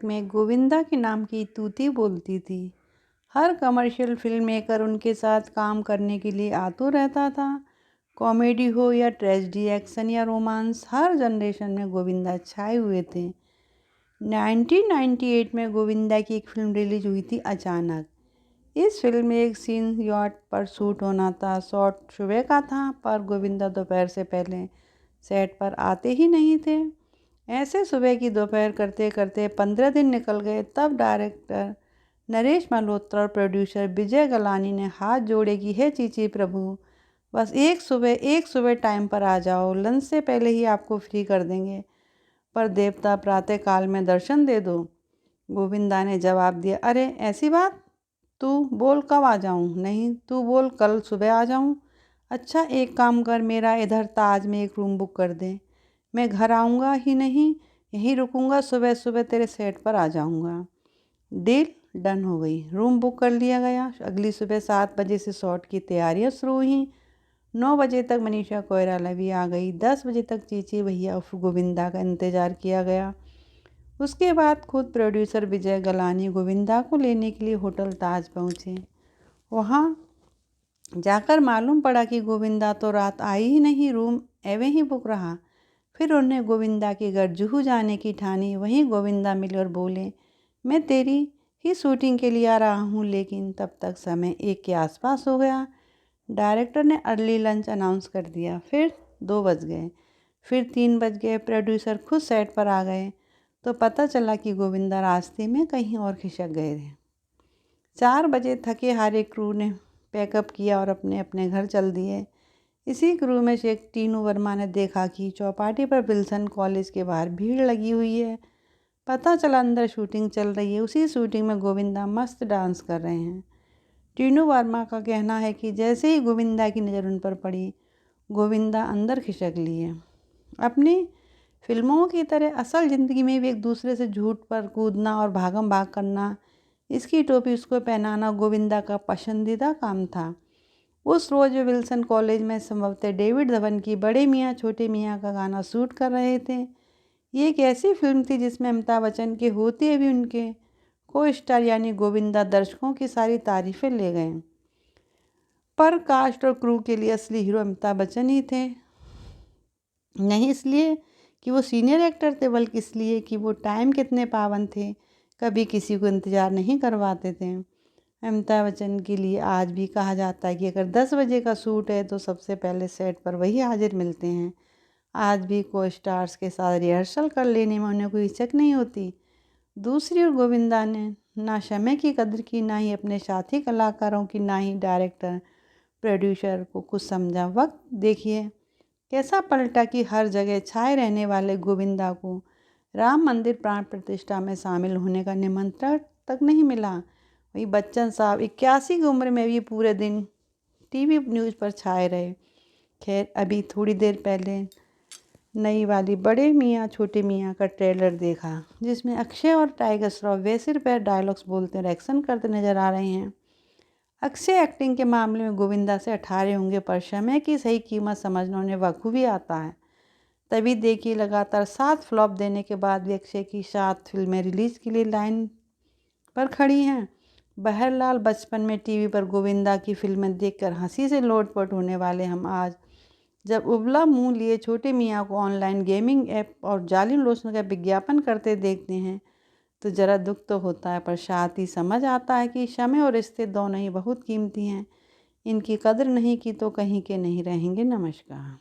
में गोविंदा के नाम की तूती बोलती थी। हर कमर्शियल फिल्म मेकर उनके साथ काम करने के लिए आतुर रहता था। कॉमेडी हो या ट्रेजेडी, एक्शन या रोमांस, हर जनरेशन में गोविंदा छाए हुए थे। 1998 में गोविंदा की एक फिल्म रिलीज हुई थी, अचानक। इस फिल्म में एक सीन यॉट पर शूट होना था। शॉट सुबह का था, पर गोविंदा दोपहर से पहले सेट पर आते ही नहीं थे। ऐसे सुबह की दोपहर करते करते 15 दिन निकल गए। तब डायरेक्टर नरेश मल्होत्रा और प्रोड्यूसर विजय गलानी ने हाथ जोड़े कि हे चीची प्रभु, बस एक सुबह टाइम पर आ जाओ, लंच से पहले ही आपको फ्री कर देंगे, पर देवता प्रातः काल में दर्शन दे दो। गोविंदा ने जवाब दिया, अरे ऐसी बात, तू बोल कब आ जाऊं? नहीं, तू बोल कल सुबह आ जाऊं। अच्छा एक काम कर, मेरा इधर ताज में एक रूम बुक कर दे। मैं घर आऊँगा ही नहीं, यहीं रुकूंगा, सुबह सुबह तेरे सेट पर आ जाऊँगा। डील डन हो गई, रूम बुक कर लिया गया। अगली सुबह 7 बजे से शॉट की तैयारियां शुरू हुई। 9 बजे तक मनीषा कोइराला भी आ गई। 10 बजे तक चीची भैया और गोविंदा का इंतज़ार किया गया। उसके बाद खुद प्रोड्यूसर विजय गलानी गोविंदा को लेने के लिए होटल ताज पहुँचे। वहाँ जाकर मालूम पड़ा कि गोविंदा तो रात आई ही नहीं, रूम एवं ही बुक रहा। फिर उन्हें गोविंदा के घर जुहू जाने की ठानी। वहीं गोविंदा मिले और बोले, मैं तेरी ही शूटिंग के लिए आ रहा हूँ। लेकिन तब तक समय 1 के आसपास हो गया। डायरेक्टर ने अर्ली लंच अनाउंस कर दिया। फिर 2 बज गए, फिर 3 बज गए। प्रोड्यूसर खुद सेट पर आ गए तो पता चला कि गोविंदा रास्ते में कहीं और खिसक गए थे। 4 बजे थके हारे क्रू ने पैकअप किया और अपने अपने घर चल दिए। इसी क्रू में से एक टीनू वर्मा ने देखा कि चौपाटी पर विल्सन कॉलेज के बाहर भीड़ लगी हुई है। पता चला अंदर शूटिंग चल रही है। उसी शूटिंग में गोविंदा मस्त डांस कर रहे हैं। टीनू वर्मा का कहना है कि जैसे ही गोविंदा की नज़र उन पर पड़ी, गोविंदा अंदर खिसक लिए। अपनी फिल्मों की तरह असल ज़िंदगी में भी एक दूसरे से झूठ पर कूदना और भागम भाग करना, इसकी टोपी उसको पहनाना गोविंदा का पसंदीदा काम था। उस रोज़ वे विल्सन कॉलेज में संभवतः डेविड धवन की बड़े मियाँ छोटे मियाँ का गाना शूट कर रहे थे। ये एक ऐसी फिल्म थी जिसमें अमिताभ बच्चन के होते भी उनके को स्टार यानी गोविंदा दर्शकों की सारी तारीफ़ें ले गए। पर कास्ट और क्रू के लिए असली हीरो अमिताभ बच्चन ही थे। नहीं इसलिए कि वो सीनियर एक्टर थे, बल्कि इसलिए कि वो टाइम कितने पाबंद थे, कभी किसी को इंतज़ार नहीं करवाते थे। अमिताभ बच्चन के लिए आज भी कहा जाता है कि अगर 10 बजे का शूट है तो सबसे पहले सेट पर वही हाजिर मिलते हैं। आज भी को स्टार्स के साथ रिहर्सल कर लेने में उन्हें कोई हिचक नहीं होती। दूसरी ओर गोविंदा ने ना समय की कदर की, ना ही अपने साथी कलाकारों की, ना ही डायरेक्टर प्रोड्यूसर को कुछ समझा। वक्त देखिए कैसा पलटा कि हर जगह छाए रहने वाले गोविंदा को राम मंदिर प्राण प्रतिष्ठा में शामिल होने का निमंत्रण तक नहीं मिला। वही बच्चन साहब 81 की उम्र में भी पूरे दिन टीवी न्यूज़ पर छाए रहे। खैर अभी थोड़ी देर पहले नई वाली बड़े मियाँ छोटे मियाँ का ट्रेलर देखा, जिसमें अक्षय और टाइगर श्रॉफ वे सिर पैर डायलॉग्स बोलते और एक्शन करते नजर आ रहे हैं। अक्षय एक्टिंग के मामले में गोविंदा से 18 होंगे, पर समय की सही कीमत समझना उन्हें बखूबी आता है। तभी देखिए लगातार 7 फ्लॉप देने के बाद भी अक्षय की 7 फिल्में रिलीज़ के लिए लाइन पर खड़ी हैं। बहरहाल बचपन में टीवी पर गोविंदा की फिल्में देखकर हंसी से लोटपोट होने वाले हम आज जब उबला मुंह लिए छोटे मियाँ को ऑनलाइन गेमिंग ऐप और जाली लोशन का विज्ञापन करते देखते हैं तो ज़रा दुख तो होता है, पर साथ ही समझ आता है कि समय और रिश्ते दोनों ही बहुत कीमती हैं। इनकी कदर नहीं की तो कहीं के नहीं रहेंगे। नमस्कार।